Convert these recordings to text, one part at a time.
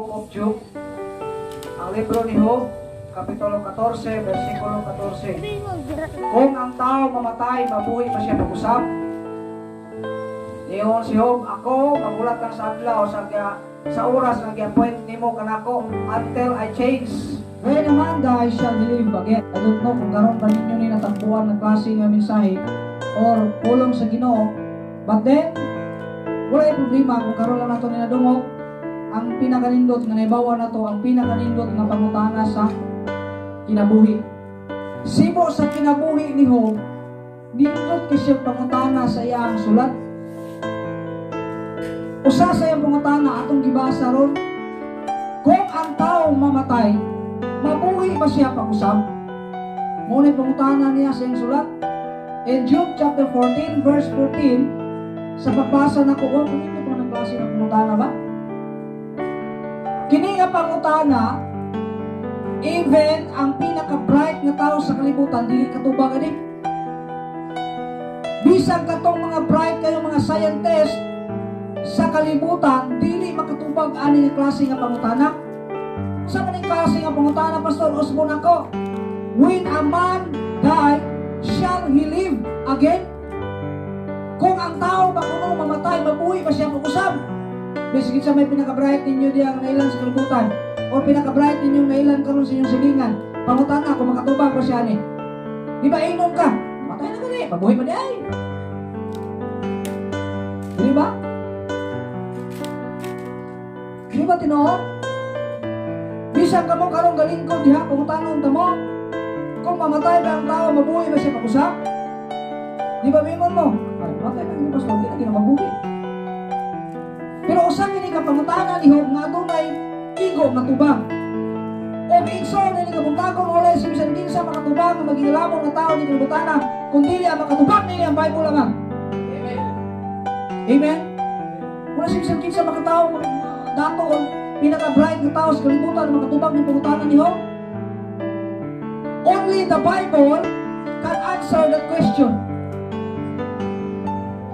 Book of Job, ang libro ni Job, Kapitulo 14, versikulo 14. Kung ang tao mamatay, mabuhi pa siya mag-usap. Niyon si Job, ako magulat lang sa adlaw sa oras nga gi-appoint nimo kanako until I change. When a man dies, shall he live again. I don't know kung karon ba ninyo ni natagpuan ng klase nga mensahe or pulong sa Ginoo. But then, wala yung problema kung karon lang nato ni nadungog ang pinakanindot nga naibawa na to, ang pinakanindot nga pangutana sa kinabuhi. Sibo sa kinabuhi ni Job, nindot kasi pangutana sa iyang sulat. Usa sa iyang pangutana atong gibasa ron, kung ang tao mamatay, mabuhi ba siya pag-usap? Muna pangutana niya sa iyang sulat. In Job chapter 14 verse 14, sa pagbasa na ko, kung hindi po ng klase ng pangutana ba? Kini nga pangutana, even ang pinaka-bright na tao sa kalibutan, dili katubag ani. Bisag katong mga bright kayo mga scientist sa kalibutan, dili makatubag ani nga klase nga pangutana. Sa maning klase nga pangutana, Pastor Osborne ako, when a man die, shall he live again? Kung ang tao ba kuno mamatay, mabuhi ba siya pag-usap? Bisig sa may pinaka-bright ninyo diyang nailan sa kalibutan o pinaka-bright ninyong nailan karon sa inyong silingan, pangutana kung makatubag ba siya ni. Di ba inom ka? Matay na gani, mabuhi ba di ay? Di ba? Di ba tinuod? Bisan ka mo karong galingkod diha, pangutanon ta mo. Kung mamatay ba ang tao, mabuhi ba siya pag-usap? Di ba mingon mo? Ay, matay na ni Pastor, di na ginababuhi. Pero usang ini ka pangutana ni Job nga adunay igo matubag. O miigsoon ni kabuntagon wala si bisan kinsa makatubag nga magilamong na tao ni kabutana kundi ang makatubag nila ang Bible lamang. Amen. Amen. Wala si bisan kinsa makatawo dato o pinaka-bright na tao sa kalibutan makatubag ni pangutana ni Job. Only the Bible can answer that question.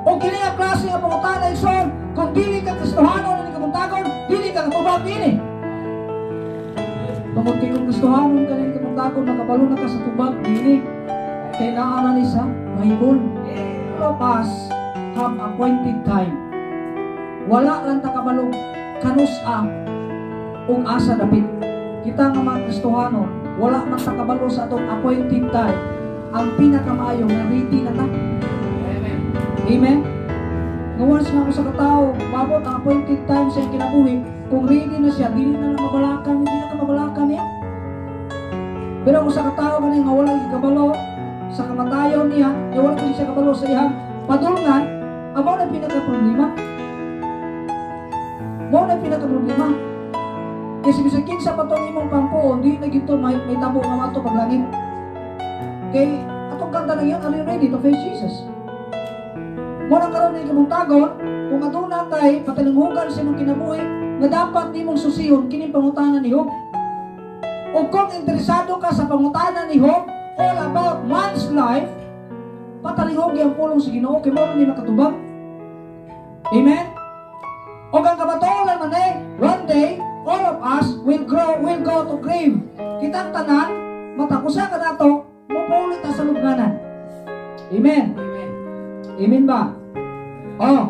O kini ang klase nga pangutana igsoon, kung dili ka Kristohanon ni kabuntagon, dili ka katubag nini. Tungod kay kung Kristohanon ka ni kabuntagon, nakabalo na ka sa tubag dili. Kay naana ni sa Bible. All of us have appointed time. Wala lang ta kabalo kanusa ug asa dapit. Kita nga mga Kristohanon, wala man ta kabalo sa atong appointed time. Ang pinakamaayo nga ready na ta. Amen? Nga once nga sa katao, mabot ang appointed time sa kinabuhi, kung ready na siya, dili na mabalakan, hindi na ka mabalakan niya. Pero kung sa katao ka nga wala ikabalo sa kamatayon niya, wala ko siya kabalo sa iyang padulungan, amo na pinaka-problema. Mo na pinaka-problema. Kasi bisag kinsa pa itong imong pampuon, di na gito may tabo nga mato paglangit. Kay atong kanta na yun, are you ready to face Jesus? Muna karon ni kabuntagon, kung aduna kay patalunghugan sa imong kinabuhi, nga dapat nimong susihon kining pangutana ni Job. O kung interesado ka sa pangutana ni Job, all about man's life, patalihog ang pulong sa Ginoo kay mo ni makatubag. Amen. O ang kabatulan man one day all of us will go to grave. Kitang tanan matakusa ka nato, mupulit ta sa lubnganan. Amen. Amen ba? Oh.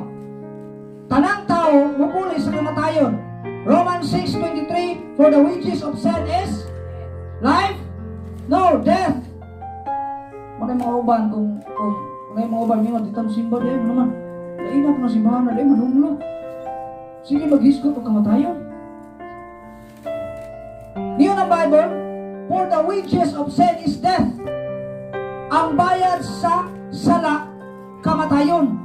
Tanang tao mupuli sa kamatayon. Romans 6:23, for the wages of sin is life, no death. Mga mga uban kung mga uban niyo dito simba di naman. Lainap na simbahan na di manunglo. Sige maghisgot og kamatayon. Niyo ang Bible, for the wages of sin is death. Ang bayad sa sala kamatayon.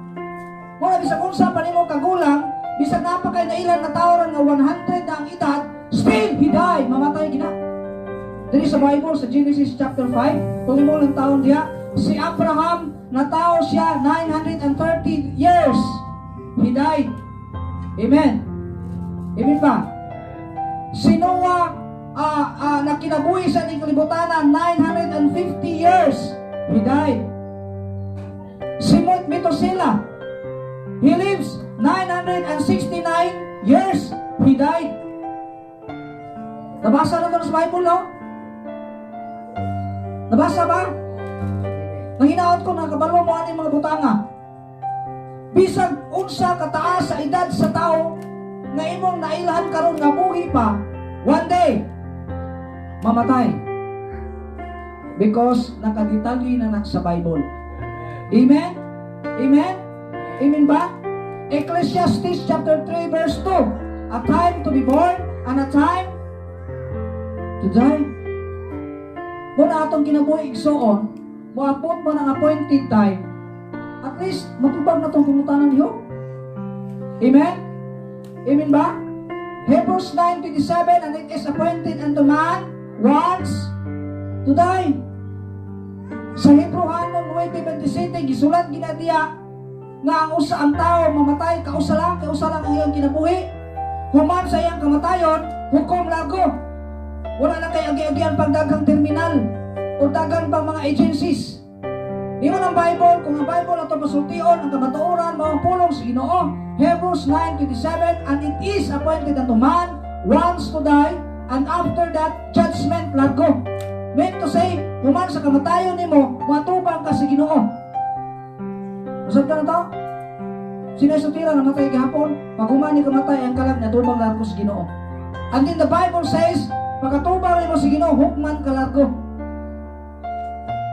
Muna bisag unsa pa nimo kagulang, bisag napakay na ilan na taon nga 100 na ang edad, still he died, mamatay gina. Diri sa Bible sa Genesis chapter 5, kung imo lang taon diha, si Abraham na tao siya 930 years. He died. Amen. Amen ba? Si Noah na kinabuhi sa ating kalibutanan 950 years. He died. Si Methuselah, he lives 969 years. He died. Nabasa na ito sa Bible, no? Nabasa ba? Nanginaot ko, nakabalo mo aning mga butanga. Bisag unsa kataas sa edad sa tao, nga imong nailahan karon nga buhi pa, one day, mamatay. Because nakadetalye na sa Bible. Amen? Amen? Amen ba? Ecclesiastes chapter 3 verse 2. A time to be born and a time to die. Muna atong kinabuhi igsoon, moabot mo ng appointed time. At least, matubag na itong pumutanan niyo. Amen? Amen ba? Hebrews 9:27, and it is appointed unto man once to die. Sa Hebrewanon 9:27, gisulat ginadiya nga ang usa ang tao mamatay, kausa lang ang iyang kinabuhi. Human sa iyang kamatayon, hukom lago. Wala na kay agi-agian pang daghang terminal o daghang pang mga agencies. Ingon ang Bible, kung ang Bible ato pasultion, ang kamatuoran mao pulong sa Ginoo. Hebrews 9:27, and it is appointed unto man once to die, and after that judgment lago. Meant to say, human sa kamatayon nimo, matubang ka sa Ginoo. Usab ka na to? Sinesutira na matay gahapon, pag human ni kamatay ang kalag natubang largo sa Ginoo. And then the Bible says, pagkatubang nimo sa Ginoo, hukman ka largo.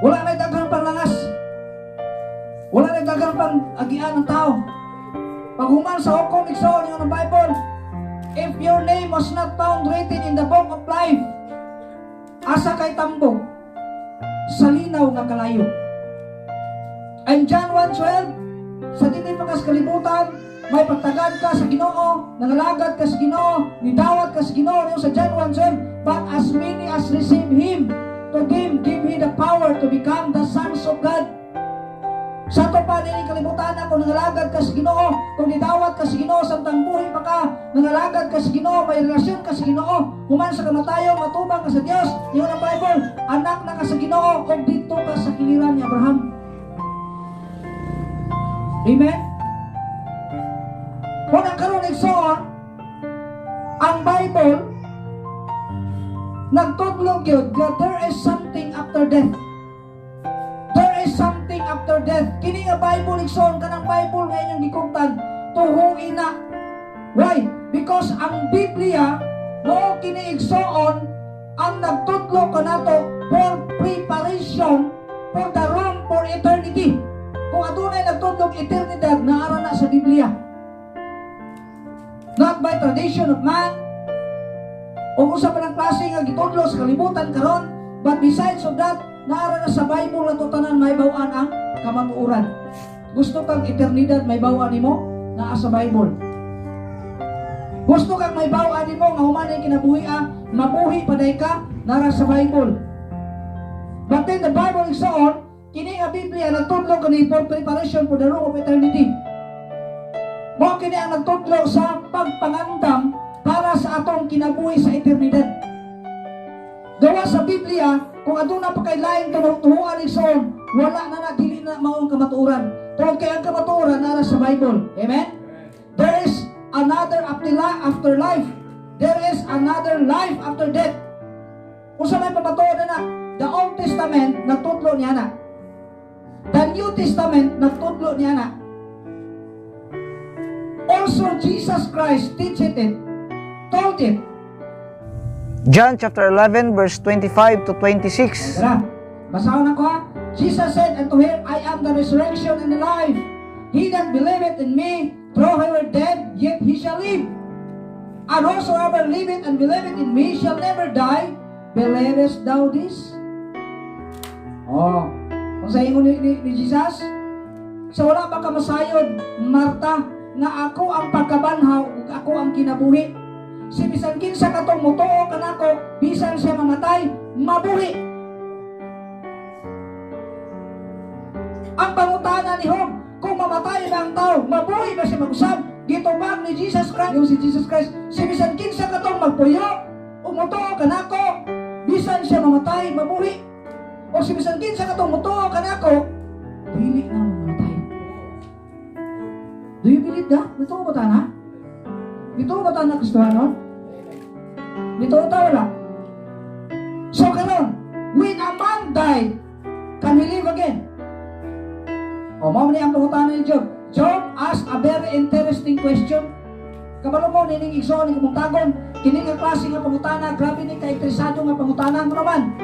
Wala na daghang panglangas. Wala na daghang pang agian ng tao. Pag human sa hukom igsoon ng Bible, if your name was not found written in the book of life, asa kay tambong sa linaw nga kalayo. And John 1:12, sa dili pa kas kalibutan, may pagtagad ka sa Ginoo, nangalagad ka sa Ginoo, nidawat ka sa Ginoo, sa John 1:12, but as many as receive Him, to them give He the power to become the sons of God. Sa to pa nini kalibutan kung nangalagad ka sa Ginoo, kung nidawat ka sa Ginoo, samtang buhay pa ka, nangalagad ka sa Ginoo, may relasyon ka sa Ginoo, human sa kamatayon, matubang ka sa Dios. Iyon ang Bible, anak na ka sa Ginoo, kung dito ka sa kiliran ni Abraham. Amen? Kung nagkaroon igsoon, ang Bible nagtudlog yun that there is something after death. There is something after death. Kini nga Bible igsoon, kanang Bible nga inyong gikungtan, tuhuin na. Why? Because ang Biblia no kini igsoon ang nagtudlog kanato for preparation for the room for eternity. Kung adunay nagtudlog eternidad, naara na sa Biblia. Not by tradition of man, o usa pa ng klase nga gitudlo sa kalibutan karon, but besides of that, naara na sa Bible na tanan may bawaan ang kamatuoran. Gusto kang eternidad may bawaan nimo, naa sa Bible. Gusto kang may bawaan nimo nga human ay kinabuhi mabuhi paday ka, nara sa Bible. But then the Bible is on, kini nga Biblia nagtudlo kani for preparation for the room of eternity. Mo kini ang nagtudlo sa pagpangandam para sa atong kinabuhi sa eternidad. Gawa sa Biblia, kung aduna pa kay lain tuhuan igsoon, wala na dili na maong kamatuoran. Tungod kay ang kamatuoran nara sa Bible. Amen? There is another afterlife. There is another life after death. Kung sa may papatuoran na, the Old Testament nagtudlo niya na. The New Testament nagtudlo niya na. Also Jesus Christ teached it, told it. John chapter 11 verse 25 to 26. Tara, basahan ako ha. Jesus said unto her, I am the resurrection and the life. He that believeth in me, though he were dead, yet he shall live. And whosoever liveth and believeth in me shall never die. Believest thou this? Oh, kung sa ingon ni Jesus, sa wala ba ka masayod, Marta, nga ako ang pagkabanhaw ug ako ang kinabuhi. Si bisan kinsa katong mutuo kanako, bisan siya mamatay, mabuhi. Ang pangutana ni Job, kung mamatay na ang tao, mabuhi ba siya mag-usab? Gitubag ni Jesus Christ, yung si Jesus Christ, si bisan kinsa katong magpuyo o mutuo kanako, bisan siya mamatay, mabuhi. O si bisan kinsa katong mutuo kanako, dili na mamatay. Do you believe that? Ito ba ta na? Ito ba ta na Kristohanon? Ito ta wala? Mao ni ang pangutana ni Job. Job asked a very interesting question. Kabalo mo nining igsoon ni kumutagon, kini nga klase nga pangutana, grabe ni ka-interesado nga pangutana mo naman.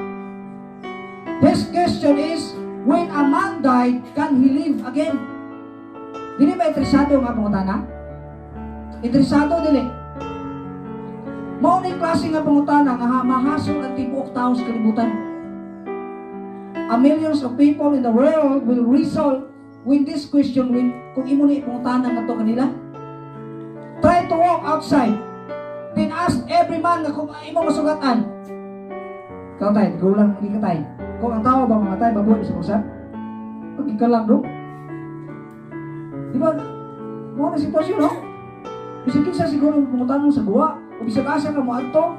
His question is, when a man died, can he live again? Dili ba interesado nga pangutana? Interesado dili. Mao ni klase nga pangutana nga mahasol ang tibuok tao sa kalibutan. A millions of people in the world will wrestle with this question kung imo ni pangutana ngadto kanila. Try to walk outside. Then ask every man na kung imo masugatan. Ikaw tayo, gulang magiging katay. Kung ang tao ba mamatay, babuhay sa pusat? Pag ikaw lang, bro. Diba? Mga na sitwasyon, no? Bisag kinsa siguro pumuntahan mo sa guwa, o bisag asa ka mo adto,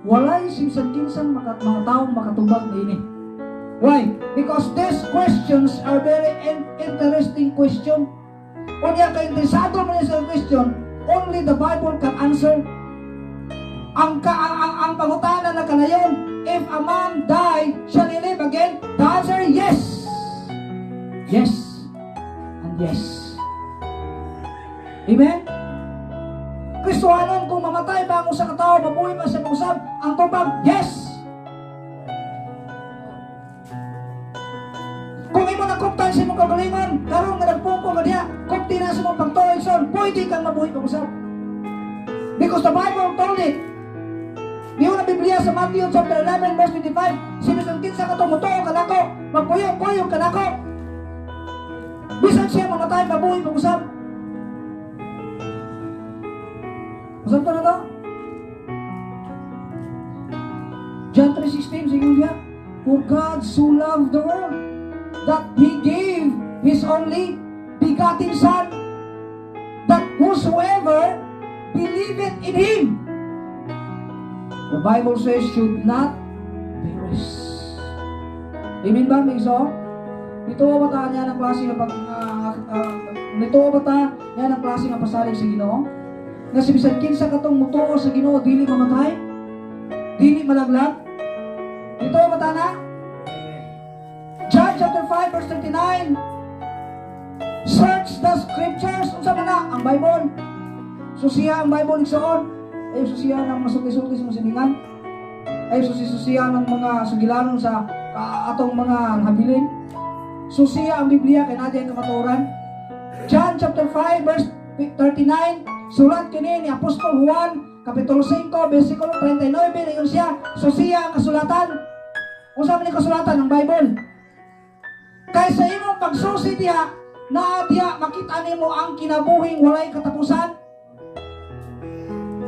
walay bisag kinsa mga taong makatubag na ini. Why? Because these questions are very interesting question. Kung niya ka-interesado mo sa question, only the Bible can answer. Ang pangutana na kanayon, if a man die, shall he live again? The answer, yes. Yes. And yes. Amen? Kristohanon, kung mamatay ba ang usa ka tao, mabuhay ba siya mag-usab? Ang tubag, yes. Kung imo nakuptan sa imong kagalingon, karon nga nagpungko ka diya, kupti na sa imong pagtuig son, pwede kang mabuhay mag-usab. Because the Bible told it. Diyo na Biblia sa Matthew chapter 11 verse 25, sinusang kinsa ka to mutuo ka nako, magkuyog-kuyog ka nako. Bisan siya mamatay, mabuhay mag-usab. Usab pa na to? John 3:16, sige diya, for God so loved the world that He gave His only begotten Son, that whosoever believeth in Him, the Bible says, should not perish. Amen ba, Migso? Ito ba ta niya ng klase nga nito ba ta niya ng klase nga pasalig sa Ginoo? Nga si bisan kinsa katong mutuo sa Ginoo dili mamatay, dili malaglag. Ito ba ta na? John chapter 5 verse 39. Search the scriptures. Unsa man na ang Bible? Susiya ang Bible igsoon. Ay susiya ng masugi-sugi sa siningan. Ay susiya ng mga sugilanon sa atong mga habilin. Susiya ang Biblia kay natin ang kamaturan. John chapter 5 verse 39. Sulat kini ni Apostol Juan kapitulo 5 bersikulo 39 ingon siya, susiya ang kasulatan. Unsa man ni kasulatan ng Bible? Kaysa imong pagsusi diha, na diha makita nimo ang kinabuhing walay katapusan.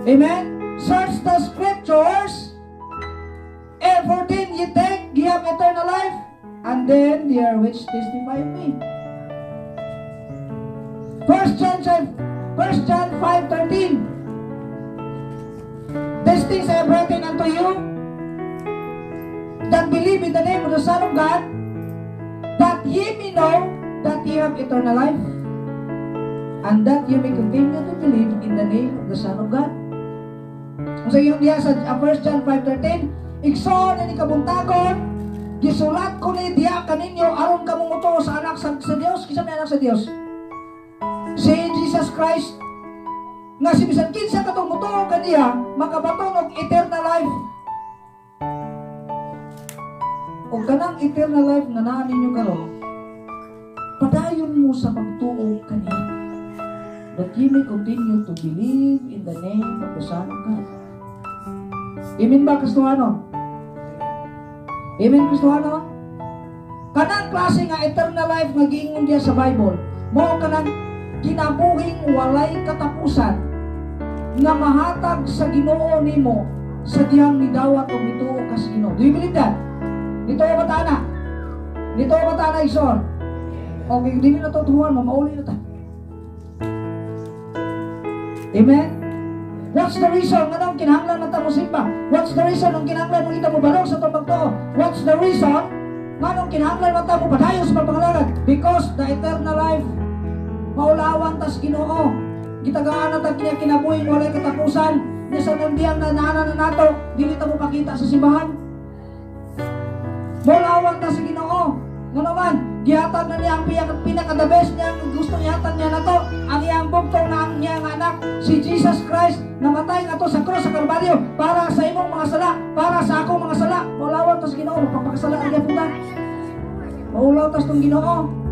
Amen? Search the scriptures, and for then ye take, ye have eternal life, and then they are which testify of me. 1 John 5:13. These things I have written unto you that believe in the name of the Son of God, that ye may know that ye have eternal life, and that ye may continue to believe in the name of the Son of God. Kung sa iyo diya sa 1 John 5:13, igsoon ni kabuntagon, gisulat ko ni diya kaninyo aron kamong uto sa anak sa Dios. Kinsa may anak sa Dios? Si Jesus Christ. Nga si bisan kinsa katong muto kaniya makabaton og eternal life. O kanang eternal life nga naa ninyo karon, padayon mo sa pagtuo kaniya, that ye may continue to believe in the name of the Son of God. Amen ba, Kristohano? Amen, Kristohano? Kanang klase nga eternal life nga giingon diya sa Bible, mao kanang kinabuhing walay katapusan nga mahatag sa Ginoo nimo sa dihang nidawat og nituo ka sa Ginoo. Do you believe that? Dito ba tana? Dito ba tana ison? Okay, dili na to tuhuan, mamauli na ta. Amen? What's the reason nga nang kinahanglan na ta mo simba? What's the reason nang kinahanglan mo kita mo balong sa itong pagtuo? What's the reason nga nang kinahanglan na ta mo padayon sa pagpangalangan? Because the eternal life maulawan tas Ginoo. Gitagaan na ta kinabuhi walay katapusan. Nya sa nandiyang na naana na nato, dili ta mo pakita sa simbahan. Maulawan ta sa Ginoo. Nga naman, Gihatag na niya ang pinaka-the best niya, ang gusto nihatag niya na to, ang iyang bugtong na ang niyang anak, si Jesus Christ, namatay nga to sa cross sa Kalbaryo, para sa imong mga sala, para sa akong mga sala. Maulawan tas Ginoo, magpapakasala ang iyang punta. Maulaw tas tong Ginoo.